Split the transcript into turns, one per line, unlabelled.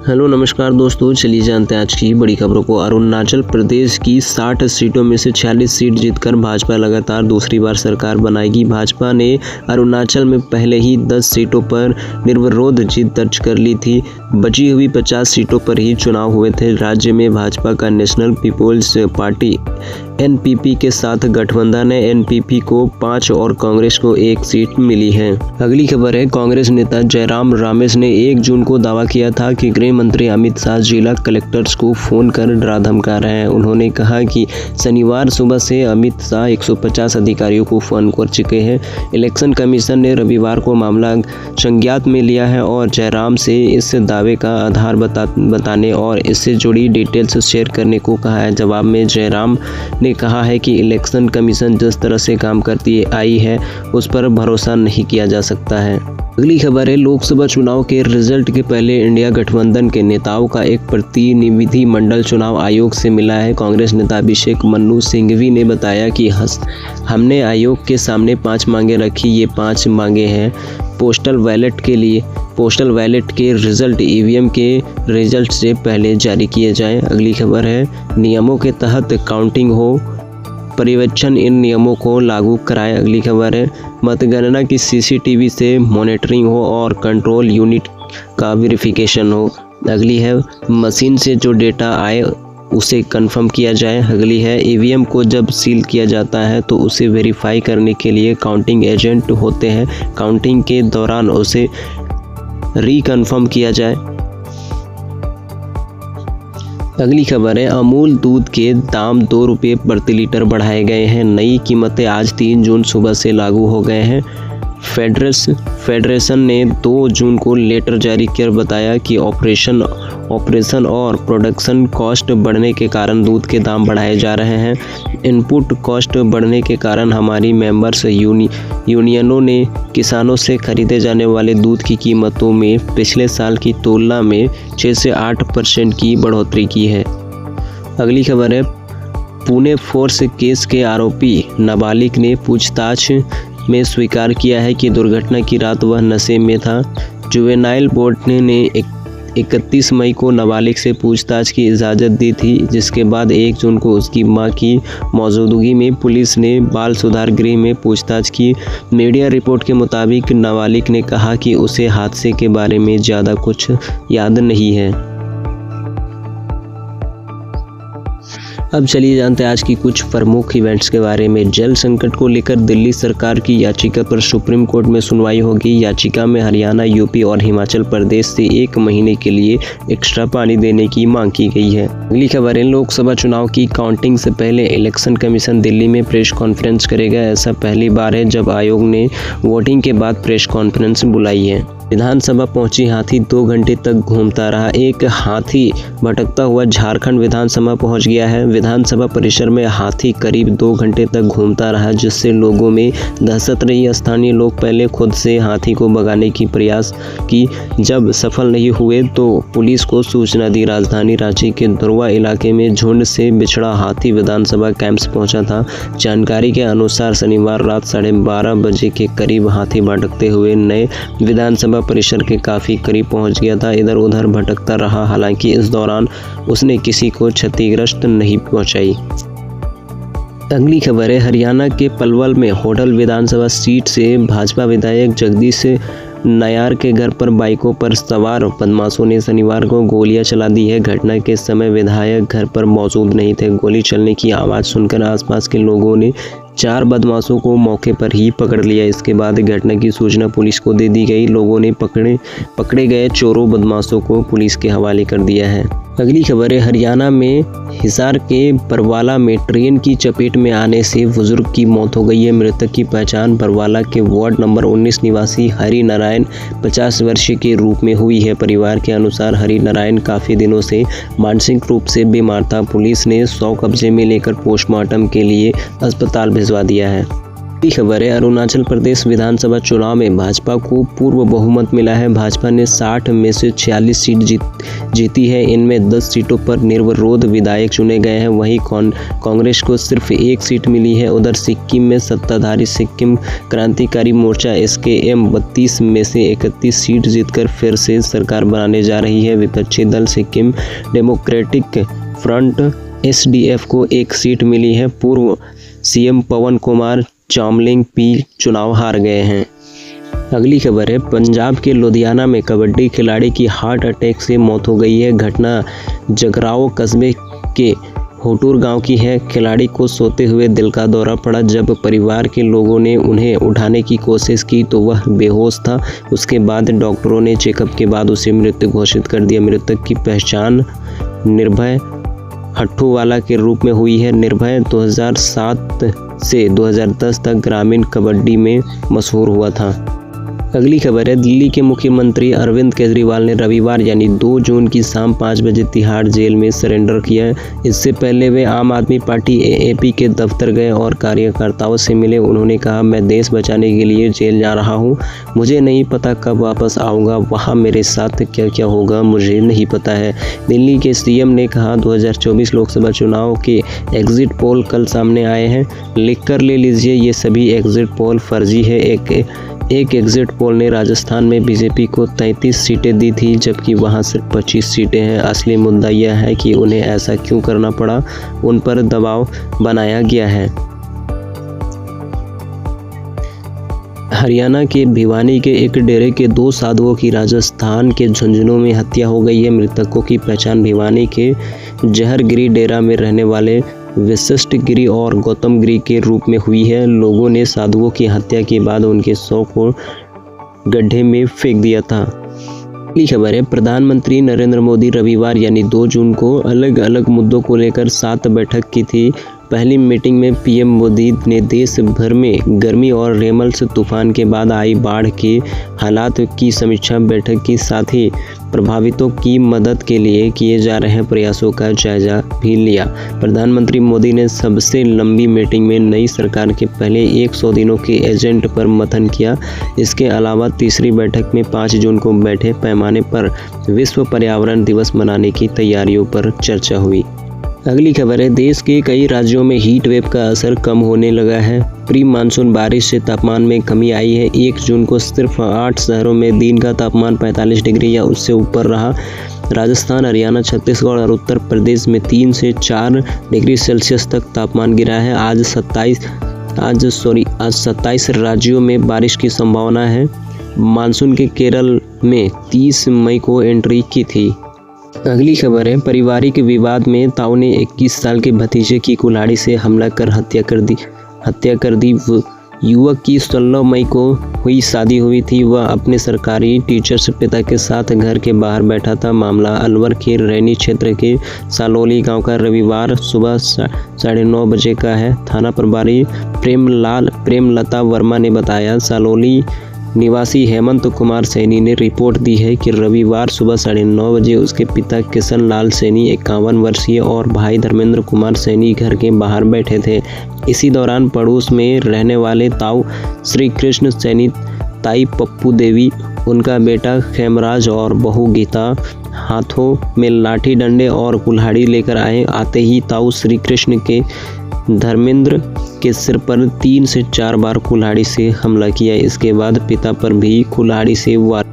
Hello नमस्कार दोस्तों, चलिए जानते हैं आज की बड़ी खबरों को। अरुणाचल प्रदेश की 60 सीटों में से 46 सीट जीतकर भाजपा लगातार दूसरी बार सरकार बनाएगी। भाजपा ने अरुणाचल में पहले ही 10 सीटों पर निर्विरोध जीत दर्ज कर ली थी। बची हुई 50 सीटों पर ही चुनाव हुए थे। राज्य में भाजपा का नेशनल पीपुल्स पार्टी एनपीपी के साथ गठबंधन है। एनपीपी को 5 और कांग्रेस को 1 सीट मिली है। अगली खबर है, कांग्रेस नेता जयराम रमेश ने 1 जून को दावा किया था कि गृह मंत्री अमित शाह जिला कलेक्टर्स को फोन कर डरा धमका रहे हैं। उन्होंने कहा कि शनिवार सुबह से अमित शाह 150 अधिकारियों को फोन कर चुके हैं। इलेक्शन कमीशन ने रविवार को मामला संज्ञात में लिया है और जयराम से इस दावे का आधार बताने और इससे जुड़ी डिटेल्स शेयर करने को कहा है। जवाब में जयराम ने कहा है कि इलेक्शन कमीशन जिस तरह से काम करती आई है उस पर भरोसा नहीं किया जा सकता है। अगली खबर है, लोकसभा चुनाव के रिजल्ट के पहले इंडिया गठबंधन के नेताओं का एक प्रतिनिधि मंडल चुनाव आयोग से मिला है। कांग्रेस नेता अभिषेक मनु सिंघवी ने बताया कि हमने आयोग के सामने 5 मांगे रखी। ये 5 मांगे हैं पोस्टल बैलेट के रिजल्ट ईवीएम के रिजल्ट से पहले जारी किए जाएं। अगली खबर है, नियमों के तहत काउंटिंग हो, पर्यवेक्षण इन नियमों को लागू कराएं। अगली खबर है, मतगणना की सीसीटीवी से मॉनिटरिंग हो और कंट्रोल यूनिट का वेरिफिकेशन हो। अगली है, मशीन से जो डेटा आए उसे कंफर्म किया जाए। अगली है, ईवीएम को जब सील किया जाता है तो उसे वेरीफाई करने के लिए काउंटिंग एजेंट होते हैं। काउंटिंग के दौरान उसे रिकन्फर्म किया जाए। अगली खबर है, अमूल दूध के दाम 2 रुपये प्रति लीटर बढ़ाए गए हैं। नई कीमतें आज 3 जून सुबह से लागू हो गए हैं। फेडरेशन ने 2 जून को लेटर जारी कर बताया कि ऑपरेशन और प्रोडक्शन कॉस्ट बढ़ने के कारण दूध के दाम बढ़ाए जा रहे हैं। इनपुट कॉस्ट बढ़ने के कारण हमारी मेंबर्स यूनियनों ने किसानों से खरीदे जाने वाले दूध की कीमतों में पिछले साल की तुलना में 6 से 8% की बढ़ोतरी की है। अगली खबर है, पुणे फोर्स केस के आरोपी नाबालिग ने पूछताछ में स्वीकार किया है कि दुर्घटना की रात वह नशे में था। जुवेनाइल कोर्ट ने 31 मई को नाबालिग से पूछताछ की इजाज़त दी थी, जिसके बाद 1 जून को उसकी मां की मौजूदगी में पुलिस ने बाल सुधार गृह में पूछताछ की। मीडिया रिपोर्ट के मुताबिक नाबालिग ने कहा कि उसे हादसे के बारे में ज़्यादा कुछ याद नहीं है। अब चलिए जानते हैं आज की कुछ प्रमुख इवेंट्स के बारे में। जल संकट को लेकर दिल्ली सरकार की याचिका पर सुप्रीम कोर्ट में सुनवाई होगी। याचिका में हरियाणा, यूपी और हिमाचल प्रदेश से 1 महीने के लिए एक्स्ट्रा पानी देने की मांग की गई है। अगली खबर है, लोकसभा चुनाव की काउंटिंग से पहले इलेक्शन कमीशन दिल्ली में प्रेस कॉन्फ्रेंस करेगा। ऐसा पहली बार है जब आयोग ने वोटिंग के बाद प्रेस कॉन्फ्रेंस बुलाई है। विधानसभा पहुंची हाथी 2 घंटे तक घूमता रहा। एक हाथी भटकता हुआ झारखंड विधानसभा पहुंच गया है। विधानसभा परिसर में हाथी करीब 2 घंटे तक घूमता रहा, जिससे लोगों में दहशत रही। स्थानीय लोग पहले खुद से हाथी को भगाने की प्रयास की, जब सफल नहीं हुए तो पुलिस को सूचना दी। राजधानी रांची के दुर्वा इलाके में झुंड से बिछड़ा हाथी विधानसभा कैंप्स पहुंचा था। जानकारी के अनुसार शनिवार रात 12:30 बजे के करीब हाथी भटकते हुए नए विधानसभा परिसर के काफी करीब पहुंच गया था। इधर उधर भटकता रहा, हालांकि इस दौरान उसने किसी को क्षतिग्रस्त नहीं पहुंचाई। अगली खबर है, हरियाणा के पलवल में होडल विधानसभा सीट से भाजपा विधायक जगदीश नायर के घर पर बाइकों पर सवार बदमाशों ने शनिवार को गोलियां चला दी है। घटना के समय विधायक घर पर मौजूद नहीं थे। गोली चलने की आवाज़ सुनकर आसपास के लोगों ने 4 बदमाशों को मौके पर ही पकड़ लिया। इसके बाद घटना की सूचना पुलिस को दे दी गई। लोगों ने पकड़े गए चोरों बदमाशों को पुलिस के हवाले कर दिया है। अगली खबर है, हरियाणा में हिसार के बरवाला में ट्रेन की चपेट में आने से बुजुर्ग की मौत हो गई है। मृतक की पहचान बरवाला के वार्ड नंबर 19 निवासी हरि नारायण 50 वर्षीय के रूप में हुई है। परिवार के अनुसार हरि नारायण काफ़ी दिनों से मानसिक रूप से बीमार था। पुलिस ने 100 कब्जे में लेकर पोस्टमार्टम के लिए अस्पताल भिजवा दिया है। बड़ी खबर है, अरुणाचल प्रदेश विधानसभा चुनाव में भाजपा को पूर्व बहुमत मिला है। भाजपा ने 60 में से 46 सीट जीती है। इनमें 10 सीटों पर निर्विरोध विधायक चुने गए हैं। वहीं कांग्रेस को सिर्फ 1 सीट मिली है। उधर सिक्किम में सत्ताधारी सिक्किम क्रांतिकारी मोर्चा SKM 32 में से 31 सीट जीतकर फिर से सरकार बनाने जा रही है। विपक्षी दल सिक्किम डेमोक्रेटिक फ्रंट SDF को 1 सीट मिली है। पूर्व CM पवन कुमार चामलिंग भी चुनाव हार गए हैं। अगली खबर है, पंजाब के लुधियाना में कबड्डी खिलाड़ी की हार्ट अटैक से मौत हो गई है। घटना जगराओं कस्बे के होटूर गांव की है। खिलाड़ी को सोते हुए दिल का दौरा पड़ा। जब परिवार के लोगों ने उन्हें उठाने की कोशिश की तो वह बेहोश था। उसके बाद डॉक्टरों ने चेकअप के बाद उसे मृत घोषित कर दिया। मृतक की पहचान निर्भय हट्टूवाला के रूप में हुई है। निर्भय 2007 से 2010 तक ग्रामीण कबड्डी में मशहूर हुआ था। अगली खबर है, दिल्ली के मुख्यमंत्री अरविंद केजरीवाल ने रविवार यानी 2 जून की शाम 5 बजे तिहाड़ जेल में सरेंडर किया है। इससे पहले वे आम आदमी पार्टी AAP के दफ्तर गए और कार्यकर्ताओं से मिले। उन्होंने कहा, मैं देश बचाने के लिए जेल जा रहा हूं। मुझे नहीं पता कब वापस आऊंगा। वहां मेरे साथ क्या क्या होगा मुझे नहीं पता है। दिल्ली के CM ने कहा, 2024 लोकसभा चुनाव के एग्जिट पोल कल सामने आए हैं। लिख कर ले लीजिए, ये सभी एग्जिट पोल फर्जी है। एक एग्जिट पोल ने राजस्थान में BJP को 33 सीटें दी थी, जबकि वहां सिर्फ 25 सीटें हैं। असली मुद्दा यह है कि उन्हें ऐसा क्यों करना पड़ा, उन पर दबाव बनाया गया है। हरियाणा के भिवानी के एक डेरे के 2 साधुओं की राजस्थान के झुंझुनू में हत्या हो गई है। मृतकों की पहचान भिवानी के जहरगिरी डेरा में रहने वाले वशिष्ठ गिरी और गौतम गिरी के रूप में हुई है। लोगों ने साधुओं की हत्या के बाद उनके शव को गड्ढे में फेंक दिया था। अगली खबर है, प्रधानमंत्री नरेंद्र मोदी रविवार यानी 2 जून को अलग अलग मुद्दों को लेकर 7 बैठक की थी। पहली मीटिंग में PM मोदी ने देश भर में गर्मी और रेमल्स तूफान के बाद आई बाढ़ के हालात की समीक्षा बैठक की, साथ ही प्रभावितों की मदद के लिए किए जा रहे प्रयासों का जायजा भी लिया। प्रधानमंत्री मोदी ने सबसे लंबी मीटिंग में नई सरकार के पहले 100 दिनों के एजेंडे पर मंथन किया। इसके अलावा तीसरी बैठक में 5 जून को बड़े पैमाने पर विश्व पर्यावरण दिवस मनाने की तैयारियों पर चर्चा हुई। अगली खबर है, देश के कई राज्यों में हीट वेव का असर कम होने लगा है। प्री मानसून बारिश से तापमान में कमी आई है। 1 जून को सिर्फ 8 शहरों में दिन का तापमान 45 डिग्री या उससे ऊपर रहा। राजस्थान, हरियाणा, छत्तीसगढ़ और उत्तर प्रदेश में 3 से 4 डिग्री सेल्सियस तक तापमान गिरा है। आज 27 राज्यों में बारिश की संभावना है। मानसून के केरल में 30 मई को एंट्री की थी। अगली खबर है, पारिवारिक विवाद में ताऊ ने 21 साल के भतीजे की कुल्हाड़ी से हमला कर हत्या कर दी। युवक की 16 मई को हुई शादी हुई थी। वह अपने सरकारी टीचर्स पिता के साथ घर के बाहर बैठा था। मामला अलवर के रैनी क्षेत्र के सालोली गांव का रविवार सुबह 9:30 बजे का है। थाना प्रभारी प्रेमलता वर्मा ने बताया, सालोली निवासी हेमंत कुमार सैनी ने रिपोर्ट दी है कि रविवार सुबह 9:30 बजे उसके पिता किशन लाल सैनी 51 वर्षीय और भाई धर्मेंद्र कुमार सैनी घर के बाहर बैठे थे। इसी दौरान पड़ोस में रहने वाले ताऊ श्री कृष्ण सैनी, ताई पप्पू देवी, उनका बेटा खेमराज और बहू गीता हाथों में लाठी डंडे और कुल्हाड़ी लेकर आते ही ताऊ श्री कृष्ण के धर्मेंद्र के सिर पर 3 से 4 बार कुल्हाड़ी से हमला किया। इसके बाद पिता पर भी कुल्हाड़ी से वार